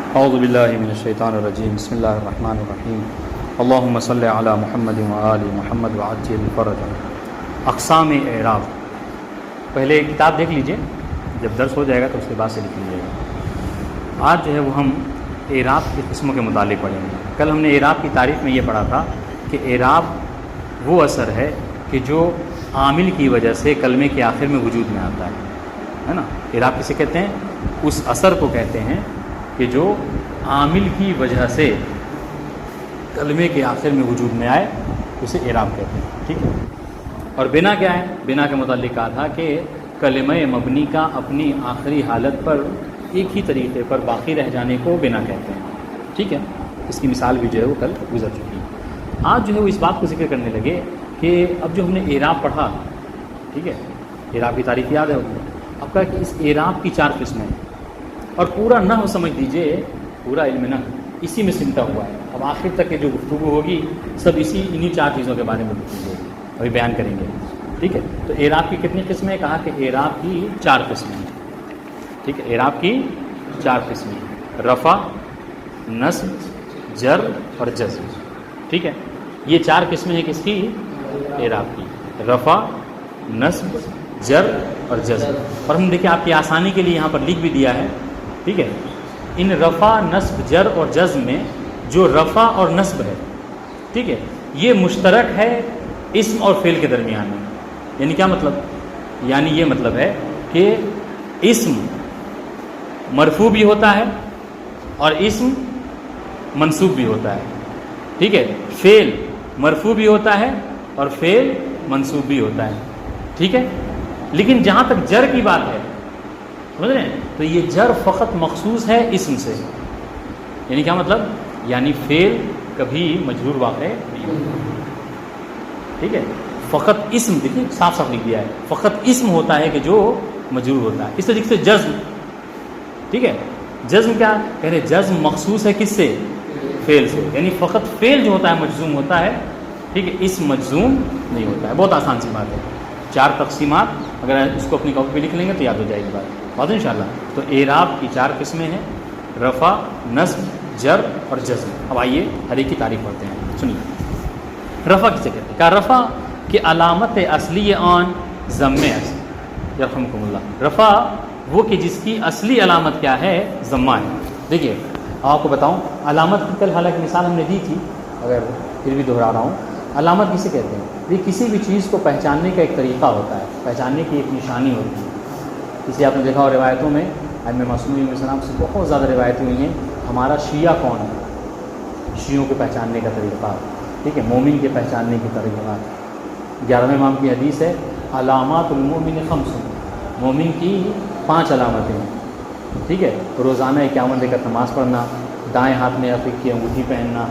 اعوذ باللہ من الشیطان الرجیم بسم اللہ الرحمن الرحیم اللہم صلی علی محمد وآل محمد وعجل فرجہ۔ اقسام اعراب، پہلے ایک کتاب دیکھ لیجئے، جب درس ہو جائے گا تو اس کے بعد سے لکھ لیجیے گا۔ آج جو ہے وہ ہم اعراب کی قسموں کے متعلق پڑھیں گے۔ کل ہم نے اعراب کی تعریف میں یہ پڑھا تھا کہ اعراب وہ اثر ہے کہ جو عامل کی وجہ سے کلمے کے آخر میں وجود میں آتا ہے نا۔ اعراب کسے کہتے ہیں؟ اس اثر کو کہتے ہیں کہ جو عامل کی وجہ سے کلمے کے آخر میں وجود میں آئے، اسے اعراب کہتے ہیں، ٹھیک ہے۔ اور بنا کیا ہے؟ بنا کے متعلق کہا تھا کہ کلمہ مبنی کا اپنی آخری حالت پر ایک ہی طریقے پر باقی رہ جانے کو بنا کہتے ہیں، ٹھیک ہے۔ اس کی مثال بھی جو ہے وہ کل گزر چکی ہے۔ آج جو ہے وہ اس بات کو ذکر کرنے لگے کہ اب جو ہم نے اعراب پڑھا، ٹھیک ہے، اعراب کی تاریخ یاد ہے ہوگی، اب کہا کہ اس اعراب کی 4 قسمیں ہیں، اور پورا نحو سمجھ لیجئے، پورا علم نحو اسی میں سمٹا ہوا ہے۔ اب آخر تک کے جو گفتگو ہوگی سب انہی 4 چیزوں کے بارے میں گفتگو ہوگی، ابھی بیان کریں گے، ٹھیک ہے۔ تو اعراب کی کتنی قسمیں؟ کہا کہ اعراب کی 4 قسمیں ہیں، ٹھیک ہے۔ اعراب کی 4 قسمیں ہیں: رفع، نصب، جر اور جزم، ٹھیک ہے۔ یہ 4 قسمیں ہیں کس کی؟ اعراب کی: رفع، نصب، جر اور جزم۔ اور ہم دیکھیں آپ کی آسانی کے لیے یہاں پر لکھ بھی دیا ہے، ٹھیک ہے۔ ان رفع، نصب، جر اور جزم میں جو رفع اور نصب ہے، ٹھیک ہے، یہ مشترک ہے اسم اور فعل کے درمیان میں۔ یعنی کیا مطلب؟ یعنی یہ مطلب ہے کہ اسم مرفوع بھی ہوتا ہے اور اسم منصوب بھی ہوتا ہے، ٹھیک ہے۔ فعل مرفوع بھی ہوتا ہے اور فعل منصوب بھی ہوتا ہے، ٹھیک ہے۔ لیکن جہاں تک جر کی بات ہے، سمجھ رہے ہیں، تو یہ جر فقط مخصوص ہے اسم سے۔ یعنی کیا مطلب؟ یعنی فعل کبھی مجرور واقع نہیں ہوتا، ٹھیک ہے۔ فقط اسم، دیکھیے صاف صاف لکھ دیا ہے، فقط اسم ہوتا ہے کہ جو مجرور ہوتا ہے۔ اس طریقے سے جزم، ٹھیک ہے، جزم کیا کہہ رہے؟ جزم مخصوص ہے کس سے؟ فعل سے۔ یعنی فقط فعل جو ہوتا ہے مجزوم ہوتا ہے، ٹھیک ہے، اسم مجزوم نہیں ہوتا ہے۔ بہت آسان سی بات ہے، 4 تقسیمات، اگر اس کو اپنی کاپی پہ لکھ لیں گے تو یاد ہو جائے گی بات انشاءاللہ۔ تو اعراب کی 4 قسمیں ہیں: رفع، نصب، جر اور جزم۔ اب آئیے ہر ایک کی تعریف کرتے ہیں، سنیے۔ رفع کسے کہتے ہیں؟ کہا رفع کی علامت اصلی آن ضم اصل، یرحمکم اللہ۔ رفع وہ کہ جس کی اصلی علامت کیا ہے؟ ضمہ ہے۔ دیکھیے آپ کو بتاؤں، علامت کی کل حالانکہ مثال ہم نے دی تھی، اگر پھر بھی دہرا رہا ہوں۔ علامت کسے کہتے ہیں؟ یہ کسی بھی چیز کو پہچاننے کا ایک طریقہ ہوتا ہے، پہچاننے کی ایک نشانی ہوتی ہے۔ اسے آپ نے دیکھا اور روایتوں میں ائمہ معصومین علیہ السلام سے بہت زیادہ روایتیں ہوئی ہیں، ہمارا شیعہ کون ہے، شیعوں کو پہچاننے کا طریقہ، ٹھیک ہے، مومن کے پہچاننے کے طریقہ۔ 11ویں امام کی حدیث ہے: علامات المؤمن 5، مومن کی 5 علامتیں ہیں، ٹھیک ہے۔ روزانہ 51 رکعت نماز پڑھنا، دائیں ہاتھ میں عقیق کی انگوٹھی پہننا،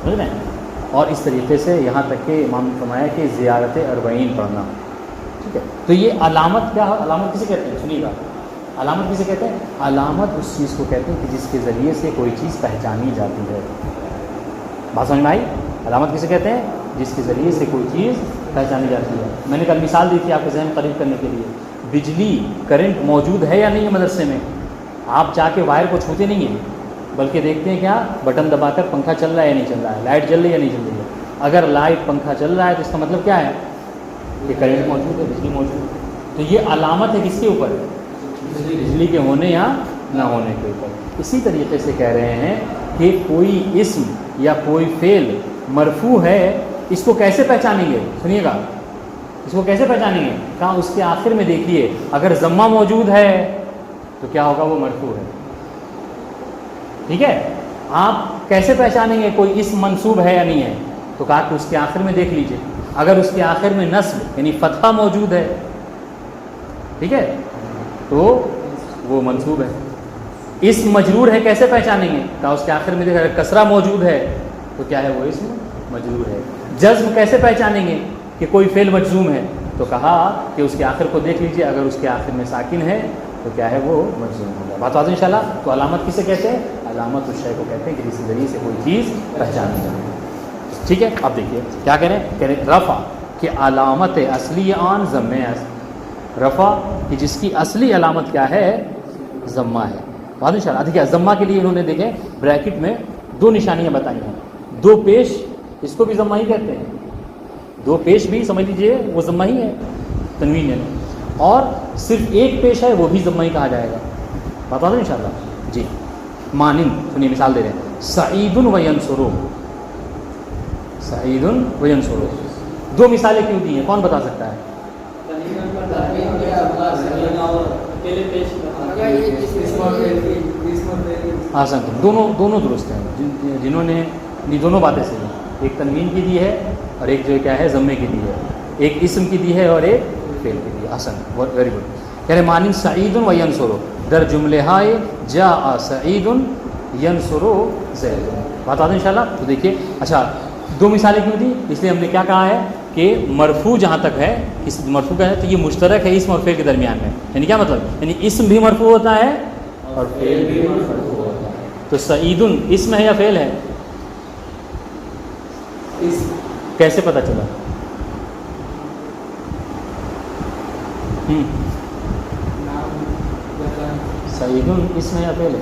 سمجھ رہے ہیں، اور اس طریقے سے یہاں تک کہ امام نے فرمایا کہ زیارت 40 پڑھنا، ٹھیک ہے۔ تو یہ علامت کیا ہے؟ علامت کسے کہتے ہیں؟ سنیے گا، علامت کسے کہتے ہیں؟ علامت اس چیز کو کہتے ہیں کہ جس کے ذریعے سے کوئی چیز پہچانی جاتی ہے۔ بات سمجھ میں آئی؟ علامت کسے کہتے ہیں؟ جس کے ذریعے سے کوئی چیز پہچانی جاتی ہے۔ میں نے کل مثال دی تھی آپ کے ذہن قریب کرنے کے لیے، بجلی کرنٹ موجود ہے یا نہیں ہے مدرسے میں؟ آپ جا کے وائر کو چھوتے نہیں ہیں، بلکہ دیکھتے ہیں کیا بٹن دبا کر پنکھا چل رہا ہے یا نہیں چل رہا ہے، لائٹ جل رہی ہے یا نہیں جل رہی ہے۔ اگر لائٹ پنکھا چل رہا ہے تو اس کا مطلب کیا ہے؟ کہ کرنٹ موجود ہے، بجلی موجود ہے۔ تو یہ علامت ہے کس کے اوپر؟ بجلی کے ہونے یا نہ ہونے کے اوپر۔ اسی طریقے سے کہہ رہے ہیں کہ کوئی اسم یا کوئی فعل مرفوع ہے، اس کو کیسے پہچانیں گے؟ سنیے گا، اس کو کیسے پہچانیں گے؟ کہاں اس کے آخر میں دیکھیے، اگر ضمہ موجود ہے تو کیا ہوگا؟ وہ مرفوع ہے، ٹھیک ہے۔ آپ کیسے پہچانیں گے کوئی اسم منصوب ہے یا نہیں ہے؟ تو کہا کہ اس کے آخر میں دیکھ لیجئے، اگر اس کے آخر میں نصب یعنی فتحہ موجود ہے، ٹھیک ہے، تو وہ منصوب ہے۔ اسم مجرور ہے، کیسے پہچانیں گے؟ کہا اس کے آخر میں دیکھا اگر کسرہ موجود ہے تو کیا ہے؟ وہ اسم مجرور ہے۔ جزم کیسے پہچانیں گے کہ کوئی فعل مجزوم ہے؟ تو کہا کہ اس کے آخر کو دیکھ لیجئے، اگر اس کے آخر میں ساکن ہے تو کیا ہے؟ وہ مجزوم ہوگا۔ بات واضح انشاءاللہ۔ تو علامت کسے کہتے ہیں؟ علامت اس شے کو کہتے ہیں کہ جس کے ذریعے سے کوئی چیز پہچانی جاتی ہے، ٹھیک ہے۔ اب دیکھیے کیا کہہ رہے ہیں؟ رفع کہ علامت اصلی آن ضم اصل، رفع کہ جس کی اصلی علامت کیا ہے؟ ضمہ ہے، بات ان شاء اللہ. دیکھیے ضمہ کے لیے انہوں نے دیکھیں بریکٹ میں 2 نشانیاں بتائی ہیں. 2 پیش اس کو بھی ضمہ ہی کہتے ہیں, 2 پیش بھی سمجھ لیجئے وہ ضمہ ہی ہے تنوین ہے, اور صرف 1 پیش ہے وہ بھی ضمہ ہی کہا جائے گا. بتا دیں ان شاء اللہ. جی مانند سنیے مثال دے رہے ہیں, سعید و ینصر, سعید و ینصر. 2 مثالیں کیوں دی ہیں, کون بتا سکتا ہے؟ آسان دونوں درست ہیں. جنہوں نے یہ دونوں باتیں صحیح ہیں, ایک تنوین کی دی ہے اور ایک جو کیا ہے ضمے کی دی ہے, ایک اسم کی دی ہے اور ایک فعل کی دی ہے. آسان, ویری گڈ. کہہ رہے مانند سعید و ینصر در جملے ہائے جاء سعید ینصر زید. بتا دیں انشاءاللہ. تو دیکھیے اچھا 2 مثالیں کیوں دی, اس لیے ہم نے کیا کہا ہے کہ مرفوع جہاں تک ہے, کس مرفوع کا ہے تو یہ مشترک ہے اسم اور فعل کے درمیان میں. یعنی کیا مطلب, یعنی اسم بھی مرفوع ہوتا ہے اور فعل بھی مرفوع ہوتا ہے. تو سعید اسم ہے یا فعل ہے؟ کیسے پتہ چلا؟ سعید اسم ہے یا فعل ہے,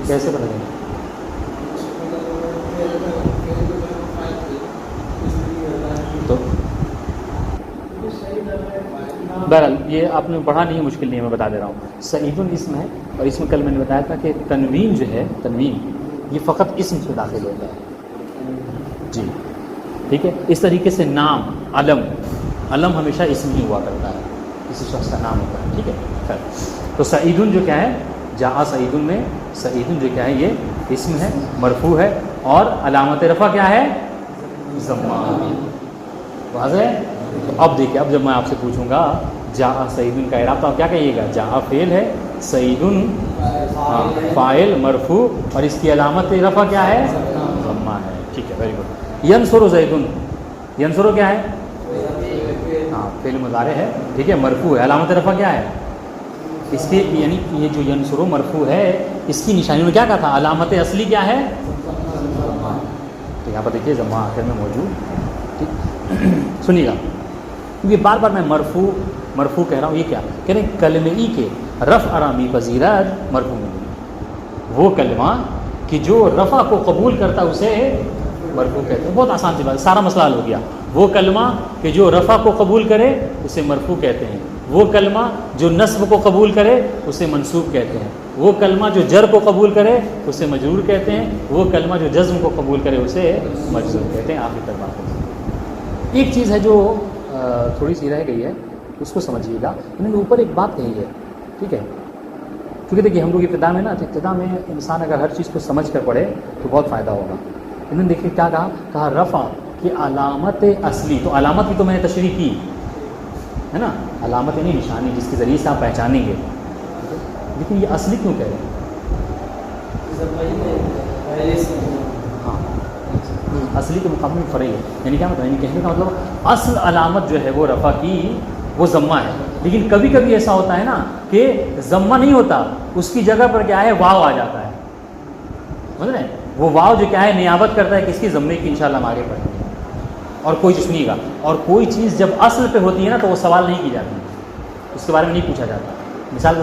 کیسے پتہ چلا؟ تو بہرحال یہ آپ نے پڑھا نہیں, مشکل نہیں ہے, میں بتا دے رہا ہوں. سعید اسم ہے, اور اس میں کل میں نے بتایا تھا کہ تنوین جو ہے, تنوین یہ فقط اسم سے داخل ہوتا ہے. جی ٹھیک ہے. اس طریقے سے نام, علم, علم ہمیشہ اسم ہی ہوا کرتا ہے, کسی شخص کا نام ہوتا ہے. ٹھیک ہے. خیر, تو سعید جو کیا ہے, جاء سعید میں سعید جو کیا ہے یہ اسم ہے, مرفوع ہے, اور علامت رفع کیا ہے؟ ضمہ. واضح ہے. تو اب دیکھیے, اب جب میں آپ سے پوچھوں گا جاء سعید کا اعراب تو آپ کیا کہیے گا؟ جاء فعل ہے, سعید فاعل مرفوع, اور اس کی علامت رفع کیا ہے؟ ضمہ ہے. ٹھیک ہے, ویری گڈ. ینصر زید, ینصر کیا ہے؟ ہاں فعل مضارع ہے. ٹھیک ہے, مرفوع ہے, علامت رفع کیا ہے اس کی؟ یعنی یہ جو ینصر مرفوع ہے اس کی نشانی میں کیا کہا تھا, علامت اصلی کیا ہے؟ تو یہاں پر دیکھیے ضمہ آخر میں موجود. ٹھیک سنیے گا, کیونکہ بار بار میں مرفوع مرفوع کہہ رہا ہوں. یہ کیا کہہ رہے ہیں؟ کلمے کے رفع ارامی پذیرت مرفوع میں, وہ کلمہ کہ جو رفع کو قبول کرتا اسے مرفوع کہتے ہیں. بہت آسان سی بات, سارا مسئلہ حل ہو گیا. وہ کلمہ کہ جو رفع کو قبول کرے اسے مرفوع کہتے ہیں, وہ کلمہ جو نصب کو قبول کرے اسے منصوب کہتے ہیں, وہ کلمہ جو جر کو قبول کرے اسے مجرور کہتے ہیں, وہ کلمہ جو جزم کو قبول کرے اسے مجزوم کہتے ہیں. آخر تک بات ہے. ایک چیز ہے جو تھوڑی سی رہ گئی ہے, اس کو سمجھیے گا. انہوں نے اوپر ایک بات کہی ہے, ٹھیک ہے, کیونکہ دیکھیے ہم لوگ ابتدا میں نا, ابتدا میں انسان اگر ہر چیز کو سمجھ کر پڑھے تو بہت فائدہ ہوگا. انہوں نے دیکھیے کیا کہا رفع کی علامت اصلی. تو علامت کی تو میں نے تشریح کی ہے نا, علامت یعنی نشانی جس کے ذریعے سے آپ پہچانیں گے, لیکن یہ اصلی کیوں کہہ رہے ہیں؟ ہاں اصلی کے مقابلے میں فرعی ہے. یعنی کیا مطلب, یعنی کہنے کا مطلب اصل علامت جو ہے وہ رفع کی وہ ضمہ ہے. لیکن کبھی کبھی ایسا ہوتا ہے نا کہ ضمہ نہیں ہوتا, اس کی جگہ پر کیا ہے واو آ جاتا ہے. سمجھ رہے ہیں؟ وہ واو جو کیا ہے نیابت کرتا ہے کس کی؟ ضمے کی. انشاءاللہ ہم آگے پڑھیں گے. اور کوئی چیز سنیے گا, اور کوئی چیز جب اصل پہ ہوتی ہے نا تو وہ سوال نہیں کی جاتی, اس کے بارے میں نہیں پوچھا جاتا. مثال کے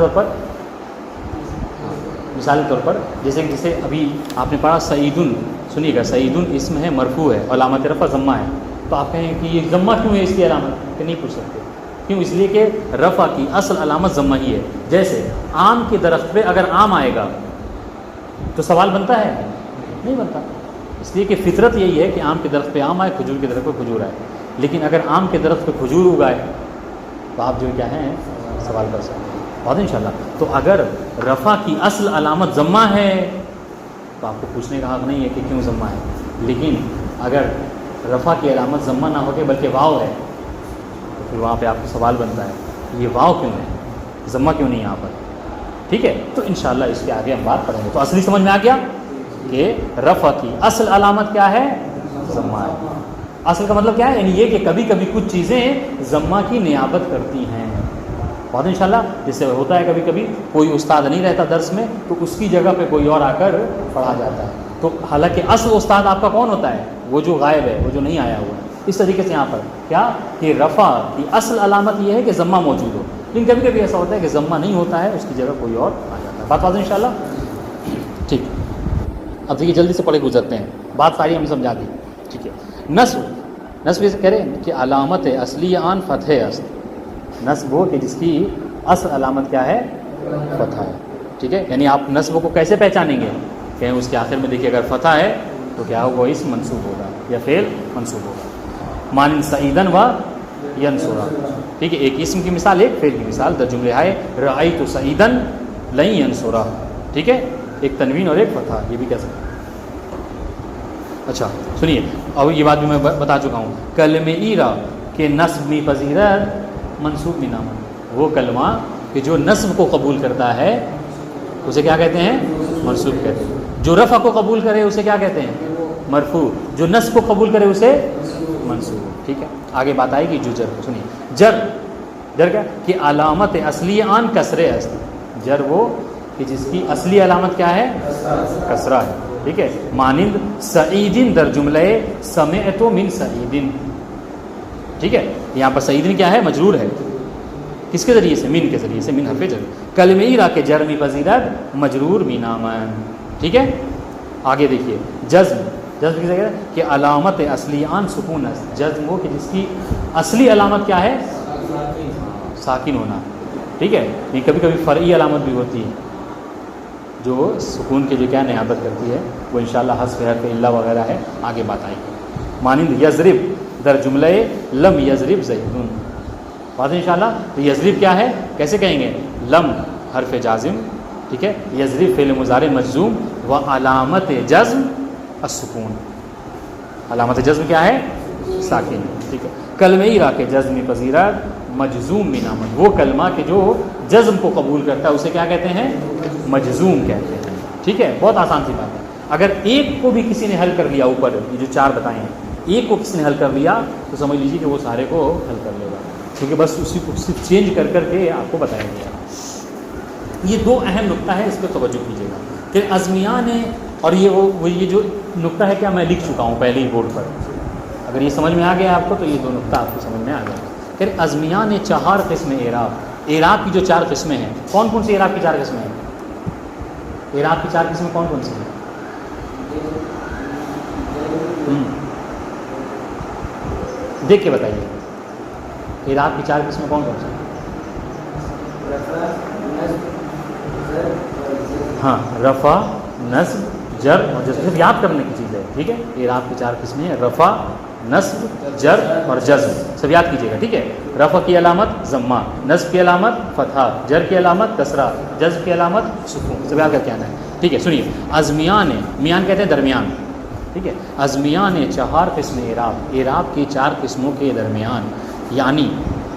طور پر جیسے ابھی آپ نے پڑھا سعیدن, سنیے گا سعیدن اسم ہے, مرفوع ہے, علامت رفع ضمہ ہے. تو آپ کہیں کہ یہ ضمہ کیوں ہے اس کی علامت؟ کہ نہیں پوچھ سکتے. کیوں؟ اس لیے کہ رفع کی اصل علامت ضمہ ہی ہے. جیسے آم کے درخت پہ اگر آم آئے گا تو سوال بنتا ہے؟ نہیں بنتا. اس لیے کہ فطرت یہی ہے کہ آم کے درخت پہ آم آئے, کھجور کے درخت پہ کھجور آئے. لیکن اگر آم کے درخت پہ کھجور اگائے تو آپ جو کیا ہیں سوال کر سکتے ہیں. بہت انشاءاللہ. تو اگر رفع کی اصل علامت ضمہ ہے تو آپ کو پوچھنے کا حق نہیں ہے کہ کیوں ضمہ ہے. لیکن اگر رفع کی علامت ضمہ نہ ہو کے بلکہ واو ہے تو پھر وہاں پہ آپ کو سوال بنتا ہے یہ واو کیوں ہے, ضمہ کیوں نہیں یہاں پر. ٹھیک ہے, تو انشاءاللہ اس کے آگے ہم بات کریں گے. تو اصلی سمجھ میں آ گیا کہ رفع کی اصل علامت کیا ہے؟ ضمہ ہے. اصل کا مطلب کیا ہے؟ یعنی یہ کہ کبھی کبھی کچھ چیزیں ضمہ کی نیابت کرتی ہیں. بہت انشاءاللہ. جس سے ہوتا ہے کبھی کبھی کوئی استاد نہیں رہتا درس میں تو اس کی جگہ پہ کوئی اور آ کر پڑھا جاتا ہے. تو حالانکہ اصل استاد آپ کا کون ہوتا ہے؟ وہ جو غائب ہے, وہ جو نہیں آیا ہوا ہے. اس طریقے سے یہاں پر کیا کہ رفع کی اصل علامت یہ ہے کہ ضمہ موجود ہو, لیکن کبھی کبھی ایسا ہوتا ہے کہ ضمہ نہیں ہوتا ہے, اس کی جگہ کوئی اور آ جاتا ہے. بات واضح انشاءاللہ؟ ٹھیک، اب دیکھیے جلدی سے پڑھے گزرتے ہیں، بات ساری ہم سمجھا دی. ٹھیک ہے. نصب سے کہہ رہے ہیں کہ علامت اصلی آن فتح است. نصب ہو کہ جس کی اصل علامت کیا ہے؟ فتح ہے. ٹھیک ہے، یعنی آپ نصب کو کیسے پہچانیں گے؟ کہ اس کے آخر میں دیکھیے اگر فتح ہے تو کیا ہوگا؟ اسم منصوب ہوگا یا فعل منصوب ہوگا. مانند سعیدن و ینصرا. ٹھیک ہے، ایک اسم کی مثال ایک فعل کی مثال. در جملے ہے رأیت سعیدن لن ینصرا. ٹھیک ہے، ایک تنوین اور ایک فتح، یہ بھی کہہ سکتے ہیں. اچھا سنیے، اب یہ بات بھی میں بتا چکا ہوں. کلمہ ایرا کہ نصب می پذیرت منصوب می نامہ. وہ کلمہ کہ جو نصب کو قبول کرتا ہے اسے کیا کہتے ہیں؟ منصوب کہتے ہیں. جو رفع کو قبول کرے اسے کیا کہتے ہیں؟ مرفوع. جو نصب کو قبول کرے اسے منصوب. ٹھیک ہے، آگے بات آئے گی جو جر کو. سنیے، جر کیا کہ علامت اصلی آن کسرے است. جر وہ کہ جس کی اصلی علامت کیا ہے؟ کسرہ ہے. ٹھیک ہے، مانند سعیدن در جملہ سمعت من سعیدن. ٹھیک ہے، یہاں پر سعیدن کیا ہے؟ مجرور ہے. کس کے ذریعے سے؟ من کے ذریعے سے، من حرف جر. کلمہ ایرا کے جر می پذیرت مجرور می نامن. ٹھیک ہے، آگے دیکھیے جزم کی جگہ کہ علامت اصلی آن سکون است. جزم ہو کہ جس کی اصلی علامت کیا ہے؟ ساکن ہونا. ٹھیک ہے، یہ کبھی کبھی فرعی علامت بھی ہوتی ہے جو سکون کے جو کیا نیابت کرتی ہے، وہ انشاءاللہ حذف حرف الا وغیرہ ہے، آگے بات آئے گی. مانند یضرب در جملہ لم یضرب زیدن. بات انشاءاللہ. تو یضرب کیا ہے؟ کیسے کہیں گے؟ لم حرف جازم. ٹھیک ہے، یضرب فعل مضارع مجزوم و علامت جزم السکون. علامت جزم کیا ہے؟ ساکن. ٹھیک ہے، کلمہ ایرا کے جزم پذیرت مجزوم من آمد. وہ کلمہ کہ جو جزم کو قبول کرتا ہے اسے کیا کہتے ہیں؟ مجزوم کہتے ہیں. ٹھیک ہے، بہت آسان سی بات ہے. اگر ایک کو بھی کسی نے حل کر لیا، اوپر یہ جو چار بتائے ہیں، ایک کو کسی نے حل کر لیا تو سمجھ لیجیے کہ وہ سارے کو حل کر لے گا، کیونکہ بس اسی کو صرف چینج کر کے آپ کو بتایا گیا. یہ دو اہم نقطہ ہے، اس پہ توجہ کیجیے گا. پھر ازمیان ہے، اور یہ جو نقطہ ہے کیا میں لکھ چکا ہوں پہلے ہی بورڈ پر. اگر یہ سمجھ میں آ گیا آپ کو تو یہ دو نقطہ آپ کو سمجھ میں آ گیا. پھر ازمیان چہار قسم اعراب. اعراب کی جو چار قسمیں ہیں، کون کون سی اعراب کی چار قسمیں ہیں؟ اعراب کی چار قسمیں کون کون سی ہیں؟ دیکھ کے بتائیے. اعراب کی چار قسمیں کون کون سی ہیں؟ ہاں، رفع، نصب، جر اور جزم. صرف یاد کرنے کی چیز ہے. ٹھیک ہے، اعراب کی چار قسمیں ہیں: رفع، نصب، جر اور جزم. سب یاد کیجیے گا. ٹھیک ہے، رفع کی علامت ضمہ، نصب کی علامت فتحہ، جر کی علامت کسرہ، جزم کی علامت سکون. سب یاد کر کے آنا ہے. ٹھیک ہے، سنیے. ازمیان، میان کہتے ہیں درمیان. ٹھیک ہے، ازمیان چہار قسم اعراب. اعراب کی چار قسموں کے درمیان، یعنی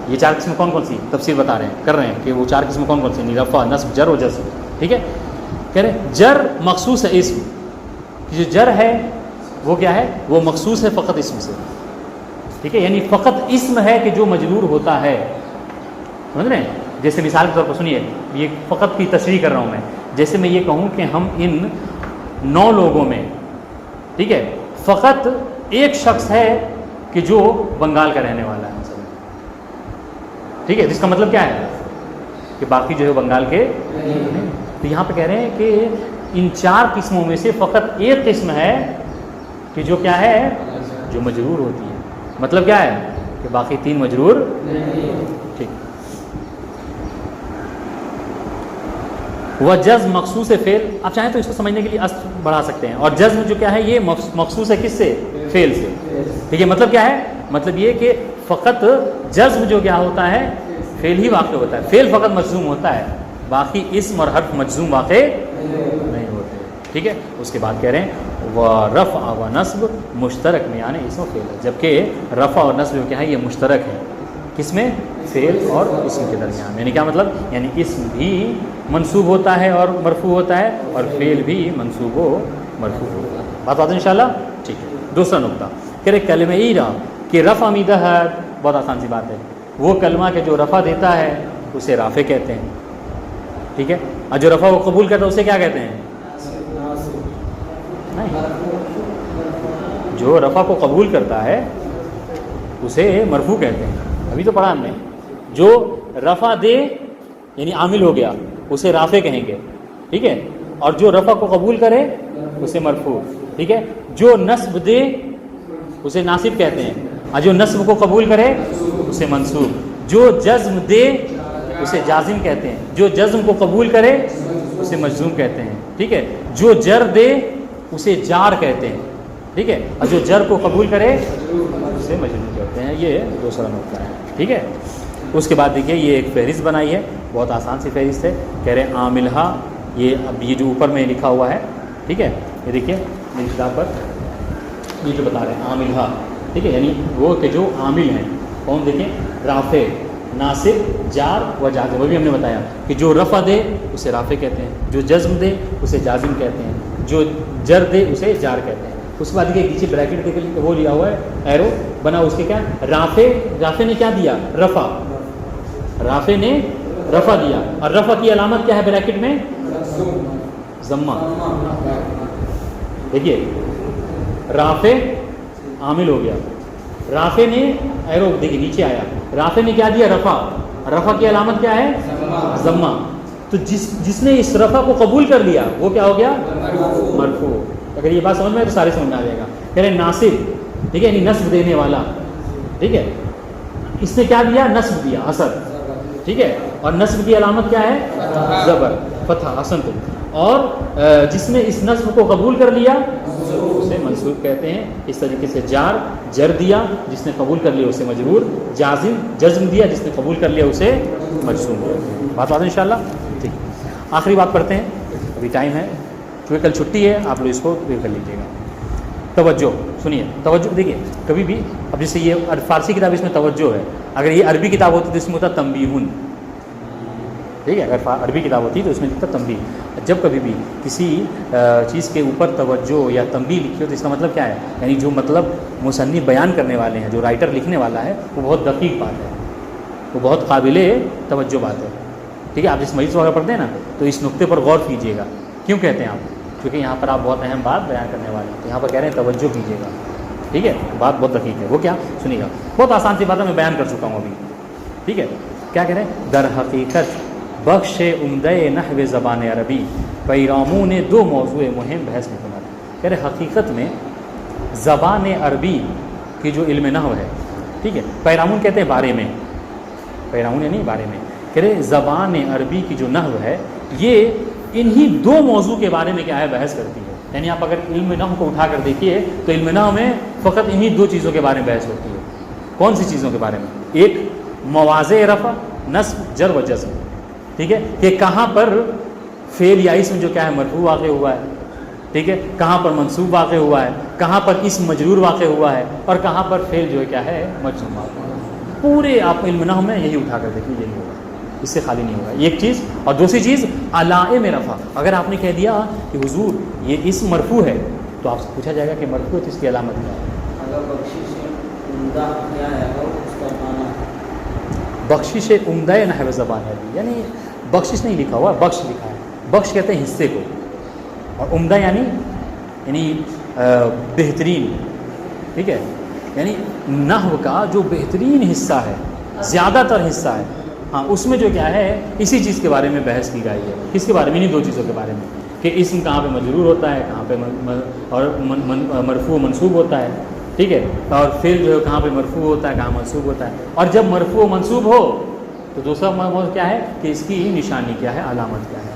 یہ چار قسمیں کون کون سی؟ تفسیر بتا رہے ہیں، کر رہے ہیں کہ وہ چار قسمیں کون کون سی؟ رفع، نصب، جر و جزم. ٹھیک ہے، کہہ رہے جر مخصوص ہے اسم. جو جر ہے وہ کیا ہے؟ وہ مخصوص ہے فقط اسم سے. ٹھیک ہے، یعنی فقط اسم ہے کہ جو مجرور ہوتا ہے. سمجھ رہے ہیں؟ جیسے مثال کے طور پر سنیے، یہ فقط کی تشریح کر رہا ہوں میں. جیسے میں یہ کہوں کہ ہم ان 9 لوگوں میں، ٹھیک ہے، فقط ایک شخص ہے کہ جو بنگال کا رہنے والا ہے. ٹھیک ہے، جس کا مطلب کیا ہے کہ باقی جو ہے بنگال کے نہیں. تو یہاں پہ کہہ رہے ہیں کہ ان چار قسموں میں سے فقط ایک قسم ہے کہ جو کیا ہے؟ جو مجرور ہوتی ہے. مطلب کیا ہے کہ باقی 3 مجرور. ٹھیک. وہ جزم مخصوص فعل. آپ چاہیں تو اس کو سمجھنے کے لیے اصل بڑھا سکتے ہیں. اور جزم جو کیا ہے یہ مخصوص ہے کس سے؟ فعل سے. ٹھیک ہے، مطلب کیا ہے؟ مطلب یہ کہ فقط جزم جو کیا ہوتا ہے؟ فعل ہی واقع ہوتا ہے. فعل فقط مجزوم ہوتا ہے، باقی اسم اور حرف مجزوم واقع نہیں ہوتے. ٹھیک ہے، اس کے بعد کہہ رہے ہیں وہ رفع و نصب مشترک میں، یعنی اسم و فعل ہے. جبکہ رفع اور نصب جو کیا ہے یہ مشترک ہے. کس میں؟ فعل اور اسم کے درمیان. یعنی کیا مطلب؟ یعنی اسم بھی منصوب ہوتا ہے اور مرفوع ہوتا ہے، اور فعل بھی منصوب و مرفوع ہوتا ہے. بات آتی ہے انشاءاللہ. ٹھیک ہے، دوسرا نقطہ کہہ رہے کلمہ ایرا کہ رفع امیدہ ہے. بہت آسان سی بات ہے. وہ کلمہ کہ جو رفع دیتا ہے اسے رافع کہتے ہیں. ٹھیک ہے، اور جو رفع کو قبول کرتا ہے اسے کیا کہتے ہیں؟ نہیں، جو رفع کو قبول کرتا ہے اسے مرفوع کہتے ہیں. ابھی تو پڑھا ہم نے. جو رفع دے یعنی عامل ہو گیا اسے رافع کہیں گے. ٹھیک ہے. اور جو رفع کو قبول کرے اسے مرفوع, ٹھیک ہے. جو نصب دے اسے ناصب کہتے ہیں, اور جو نصب کو قبول کرے اسے منصوب. جو جزم دے اسے جازم کہتے ہیں, جو جزم کو قبول کرے اسے مجزوم کہتے ہیں, ٹھیک ہے. جو جر دے اسے جار کہتے ہیں, ٹھیک ہے. اور جو جر کو قبول کرے اسے مجزوم کہتے ہیں. یہ دوسرا نقطہ ہے, ٹھیک ہے. اس کے بعد دیکھیے یہ ایک فہرست بنائی ہے, بہت آسان سی فہرست ہے. کہہ رہے ہیں عاملہ, یہ جو اوپر میں لکھا ہوا ہے, ٹھیک ہے. یہ دیکھیے میری کتاب پر یہ جو بتا رہے ہیں عاملہ, ٹھیک ہے, یعنی وہ کہ جو عامل ہیں کون, دیکھیں رافع, ناصب, جار و جازم. وہ بھی ہم نے بتایا کہ جو رفع دے اسے رافع کہتے ہیں, جو جزم دے اسے جازم کہتے ہیں, جو جر دے اسے جار کہتے ہیں. اس کے بعد دیکھیے نیچے بریکٹ دیکھ وہ لیا ہوا ہے, ایرو بنا, اس کے کیا رافع نے کیا دیا, رفع. رافع نے رفع دیا, اور رفع کی علامت کیا ہے بریکٹ میں, ضمہ. دیکھیے رافع عامل ہو گیا, رافع نے ایرو دیکھیے نیچے آیا, رافع نے کیا دیا, رفع. رفع کی علامت کیا ہے, ضمہ. تو جس نے اس رفع کو قبول کر لیا وہ کیا ہو گیا, مرفوع. اگر یہ بات سمجھ میں آئے تو سارے سمجھ میں آ جائے گا. کہہ رہے ناصب, ٹھیک ہے, یعنی نصب دینے والا, ٹھیک ہے. اس نے کیا دیا, نصب دیا, اثر, ٹھیک ہے. اور نصب کی علامت کیا ہے, زبر, فتح, حسن. اور جس نے اس نصب کو قبول کر لیا اسے منصوب کہتے ہیں. اس طریقے سے جر دیا, جس نے قبول کر لیا اسے مجرور. جزم دیا, جس نے قبول کر لیا اسے مجزوم. بات ان شاء اللہ, ٹھیک. آخری بات پڑھتے ہیں, ابھی ٹائم ہے کیونکہ کل چھٹی ہے, آپ لوگ اس کو کلیئر کر لیجیے گا. توجہ سنیے, توجہ دیکھیے کبھی بھی, اب جیسے یہ فارسی کتاب اس میں توجہ ہے, اگر یہ عربی کتاب ہوتی تو اس میں ہوتا تنبیہن, ٹھیک ہے. اگر عربی کتاب ہوتی تو اس میں لکھتا تنبیہ. جب کبھی بھی کسی چیز کے اوپر توجہ یا تنبیہ لکھی ہو تو اس کا مطلب کیا ہے, یعنی جو مطلب مصنف بیان کرنے والے ہیں, جو رائٹر لکھنے والا ہے, وہ بہت دقیق بات ہے, وہ بہت قابل توجہ بات ہے, ٹھیک ہے. آپ جس مجلس وغیرہ پڑھتے ہیں نا تو اس نقطے پر غور کیجیے گا. کیوں کہتے ہیں آپ, کیونکہ یہاں پر آپ بہت اہم بات بیان کرنے والے ہیں, تو یہاں پر کہہ رہے ہیں توجہ کیجیے گا, ٹھیک ہے. بات بہت دقیق ہے. وہ کیا, سنیے گا, بہت آسان سی بات ہے, میں بیان کر چکا ہوں ابھی, ٹھیک ہے. کیا کہہ رہے ہیں, در حقیقت بخش عمدہ نحو زبان عربی پیراموں نے دو موضوع مہم بحث میں بنا. کہہ رہے حقیقت میں زبان عربی کی جو علم نحو ہے, ٹھیک ہے, پیرامون کہتے ہیں بارے میں, پیرامون یعنی بارے میں. کہہ رہے زبان عربی کی جو نحو ہے یہ انہی دو موضوع کے بارے میں کیا ہے, بحث کرتی ہے. یعنی آپ اگر علم نحو کو اٹھا کر دیکھیے تو علم نحو میں فقط انہی دو چیزوں کے بارے میں بحث ہوتی ہے. کون سی چیزوں کے بارے میں, ایک مواضع رفع, نصب, جر و جزم, ٹھیک ہے, کہ کہاں پر فعل یا اسم جو کیا ہے مرفوع واقع ہوا ہے, ٹھیک ہے, کہاں پر منصوب واقع ہوا ہے, کہاں پر اسم مجرور واقع ہوا ہے, اور کہاں پر فعل جو ہے کیا ہے مجزوم واقع ہوا ہے. پورے آپ علم نحو میں یہی اٹھا کر دیکھیے, یہی ہوگا, اس سے خالی نہیں ہوگا. ایک چیز. اور دوسری چیز علائم رفع. اگر آپ نے کہہ دیا کہ حضور یہ اسم مرفوع ہے تو آپ سے پوچھا جائے گا کہ مرفوع ہے تو اس کی علامت کیا ہے. بخشش عمدہ نحو زبان عربی, یعنی بخشش نہیں لکھا ہوا, بخش لکھا ہے. بخش کہتے ہیں حصے کو, اور عمدہ یعنی بہترین, ٹھیک ہے, یعنی نحو کا جو بہترین حصہ ہے, زیادہ تر حصہ ہے, ہاں اس میں جو کیا ہے اسی چیز کے بارے میں بحث کی گئی ہے. کس کے بارے میں, انہیں دو چیزوں کے بارے میں, کہ اسم کہاں پہ مجرور ہوتا ہے, کہاں پہ اور مرفوع منصوب ہوتا ہے, ٹھیک ہے, اور فعل جو ہے کہاں پہ مرفوع ہوتا ہے, کہاں منصوب ہوتا ہے. اور جب مرفوع منصوب ہو تو دوسرا موضوع کیا ہے کہ اس کی نشانی کیا ہے, علامت کیا ہے.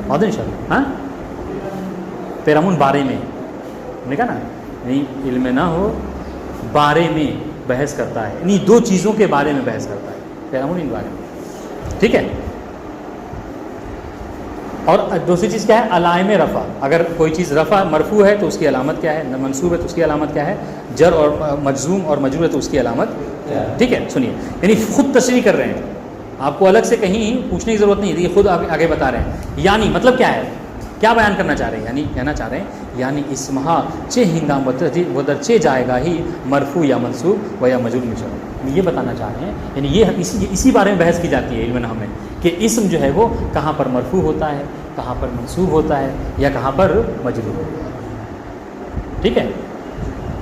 بہت ان شاء اللہ. ہاں پیرامون بارے میں نے کہا نا, نہیں علم نہ ہو بارے میں بحث کرتا ہے, انہیں دو چیزوں کے بارے میں بحث کرتا ہے پیرامون, ان بارے میں, ٹھیک ہے. اور دوسری چیز کیا ہے, علائم رفع. اگر کوئی چیز رفع مرفوع ہے تو اس کی علامت کیا ہے, منصوب ہے تو اس کی علامت کیا ہے, جر اور مجزوم اور مجرور ہے تو اس کی علامت کیا ہے. ٹھیک ہے, سنیے, یعنی خود تشریح کر رہے ہیں, آپ کو الگ سے کہیں پوچھنے کی ضرورت نہیں ہے, یہ خود آگے بتا رہے ہیں. یعنی مطلب کیا ہے, کیا بیان کرنا چاہ رہے ہیں, یعنی کہنا چاہ رہے ہیں یعنی اسمہا چے ہنگام ودر چے جائے گا ہی مرفوع یا منصوب و یا مجرور میں شامل. یہ بتانا چاہ رہے ہیں, یعنی یہ اسی بارے میں بحث کی جاتی ہے علم نحو میں, کہ اسم جو ہے وہ کہاں پر مرفوع ہوتا ہے, کہاں پر منصوب ہوتا ہے, یا کہاں پر مجرور ہوتا ہے. ٹھیک ہے,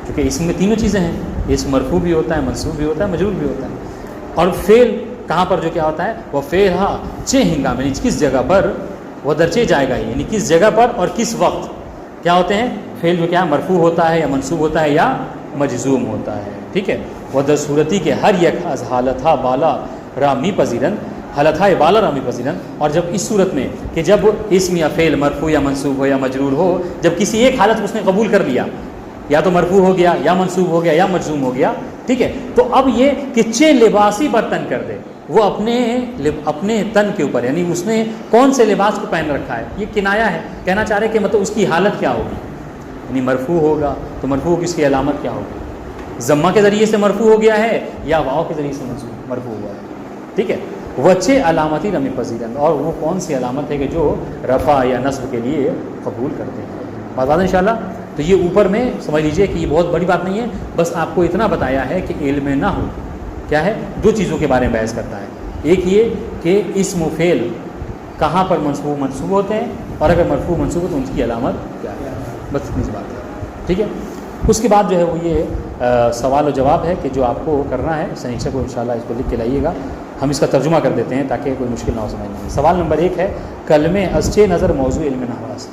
کیونکہ اسم میں تینوں چیزیں ہیں, اسم مرفوع بھی ہوتا ہے, منصوب بھی ہوتا ہے, مجرور بھی ہوتا ہے. اور فعل کہاں پر جو کیا ہوتا ہے, وہ فعل ہا چے ہنگام, یعنی کس جگہ پر وہ درجے جائے گا، یعنی کس جگہ پر اور کس وقت کیا ہوتے ہیں، فعل جو کیا مرفوع ہوتا ہے یا منصوب ہوتا ہے یا مجزوم ہوتا ہے، ٹھیک ہے. وہ در صورتی کے ہر یک از حالتہ بالا رامی پذیرن، حالتہ بالا رامی پذیرن، اور جب اس صورت میں کہ جب اسم یا فعل مرفوع یا منصوب ہو یا مجرور ہو، جب کسی ایک حالت اس نے قبول کر لیا، یا تو مرفوع ہو گیا یا منصوب ہو گیا یا مجزوم ہو گیا، ٹھیک ہے، تو اب یہ کہ چے لباسی پر تن کر دے، وہ اپنے تن کے اوپر، یعنی اس نے کون سے لباس کو پہن رکھا ہے، یہ کنایا ہے، کہنا چاہ رہے کہ مطلب اس کی حالت کیا ہوگی، یعنی مرفوع ہوگا تو مرفوع کی اس کی علامت کیا ہوگی، ضمہ کے ذریعے سے مرفوع ہو گیا ہے یا واو کے ذریعے سے مرفوع ہوا ہے، ٹھیک ہے. وچے علامتی رمی پذیرن، اور وہ کون سی علامت ہے کہ جو رفع یا نصب کے لیے قبول کرتے ہیں. بات ان شاء اللہ. تو یہ اوپر میں سمجھ لیجئے کہ یہ بہت بڑی بات نہیں ہے، بس آپ کو اتنا بتایا ہے کہ علم نحو کیا ہے، دو چیزوں کے بارے میں بحث کرتا ہے. ایک یہ کہ اسم و فعل کہاں پر منصوب ہوتے ہیں، اور اگر مرفوع منصوب ہو تو ان کی علامت کیا ہے، بس اتنی سی بات ہے، ٹھیک ہے. اس کے بعد جو ہے وہ یہ سوال و جواب ہے کہ جو آپ کو کرنا ہے، سنیچر کو انشاءاللہ اس کو لکھ کے لائیے گا، ہم اس کا ترجمہ کر دیتے ہیں تاکہ کوئی مشکل نہ ہو سمجھنے میں. سوال نمبر 1 ہے، کلمے از چہ نظر موضوع علم نحو است،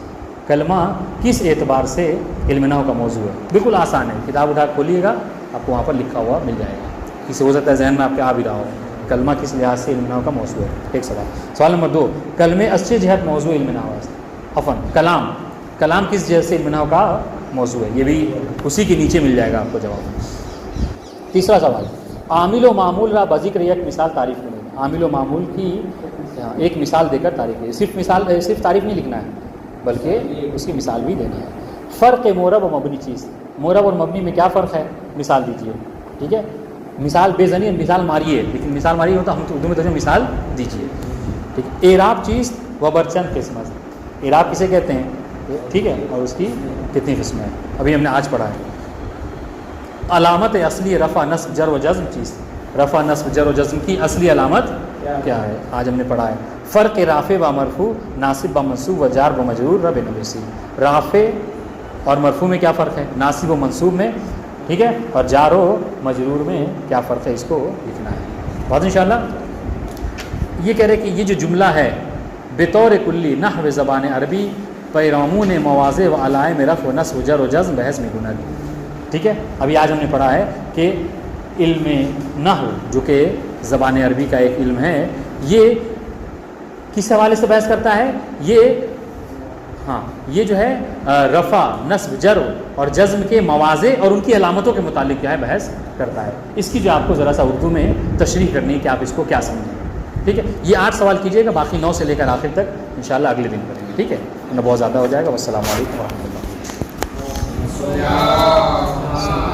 کلمہ کس اعتبار سے علم نحو کا موضوع ہے. بالکل آسان ہے، کتاب اٹھا کھولیے گا آپ کو وہاں پر لکھا ہوا مل جائے گا، کسی ہو سکتا ہے ذہن میں آپ کے آ بھی رہا ہو کلمہ کس لحاظ سے علم نحو کا موضوع ہے. ایک سوال. سوال نمبر 2، کلمے از چہ جہت موضوع علم نحو است، عفواً کلام کس جہت سے علم نحو کا موضوع ہے، یہ بھی اسی کے نیچے مل جائے گا آپ کو جواب. تیسرا سوال، عامل و معمول را بذکر یک مثال تعریف کریں. عامل و معمول کی ایک مثال دے کر تعریف کریں. صرف تعریف نہیں لکھنا ہے بلکہ اس کی مثال بھی دینی ہے. فرق مورب و مبنی چیز، مورب اور مبنی میں کیا فرق ہے، مثال دیجیے. ٹھیک ہے، مثال بے زنی مثال ماریے، لیکن مثال ماری ہوتا ہم تو اردو میں تو مثال دیجیے. ٹھیک ہے. اعراب چیز و برچند قسمت، اعراب کسے کہتے ہیں، ٹھیک ہے، اور اس کی کتنی قسمیں ہیں ابھی ہم نے آج پڑھا ہے. علامت اصلی رفع نصب جر و جزم چیز، رفع نصب جر و جزم کی اصلی علامت کیا ہے، آج ہم نے پڑھا ہے. فرق رافع و مرفوع، ناصب و منصوب و جار و مجرور رب نویسی. رافع اور مرفوع میں کیا فرق ہے، ناصب و منصوب میں، ٹھیک ہے، اور جار و مجرور میں کیا فرق ہے، اس کو لکھنا ہے. بات انشاءاللہ. یہ کہہ رہے کہ یہ جو جملہ ہے بطور کلی نحو زبان عربی پیرامون مواضع و علائم رفع و نصب و جر و جزم بحث میں گنگ. ٹھیک ہے، ابھی آج ہم نے پڑھا ہے کہ علم نحو جو کہ زبان عربی کا ایک علم ہے، یہ کس حوالے سے بحث کرتا ہے، یہ جو ہے رفع نصب جر اور جزم کے مواضع اور ان کی علامتوں کے متعلق کیا ہے بحث کرتا ہے. اس کی جو آپ کو ذرا سا اردو میں تشریح کرنی ہے کہ آپ اس کو کیا سمجھیں. ٹھیک ہے، یہ 8 سوال کیجیے گا، باقی 9 سے لے کر آخر تک انشاءاللہ اگلے دن کریں گے. ٹھیک ہے، ورنہ بہت زیادہ ہو جائے گا. والسلام علیکم ورحمۃ اللہ.